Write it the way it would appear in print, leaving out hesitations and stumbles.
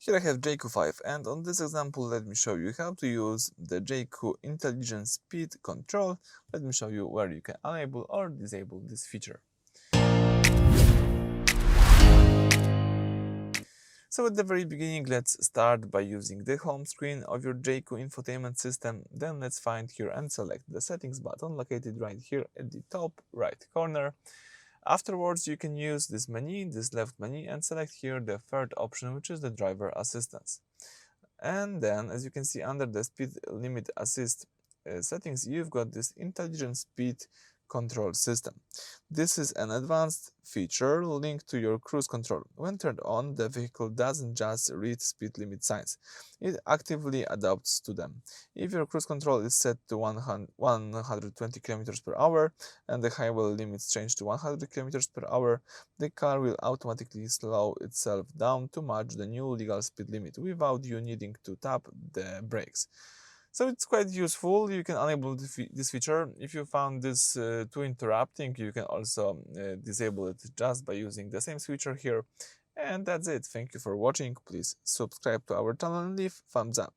Here I have Jaecoo 5, and on this example let me show you how to use the Jaecoo Intelligent Speed Control. Let me show you where you can enable or disable this feature. So at the very beginning, let's start by using the home screen of your Jaecoo infotainment system. Then let's find here and select the settings button located right here at the top right corner. Afterwards, you can use this menu, this left menu, and select here the third option, which is the driver assistance. And then, as you can see under the speed limit assist settings, you've got this intelligent speed control system. This is an advanced feature linked to your cruise control. When turned on, the vehicle doesn't just read speed limit signs, it actively adapts to them. If your cruise control is set to 120 km per hour and the highway limits change to 100 km per hour, the car will automatically slow itself down to match the new legal speed limit without you needing to tap the brakes. So it's quite useful. You can enable this feature. If you found this too interrupting, you can also disable it just by using the same switcher here. And that's it. Thank you for watching. Please subscribe to our channel and leave thumbs up.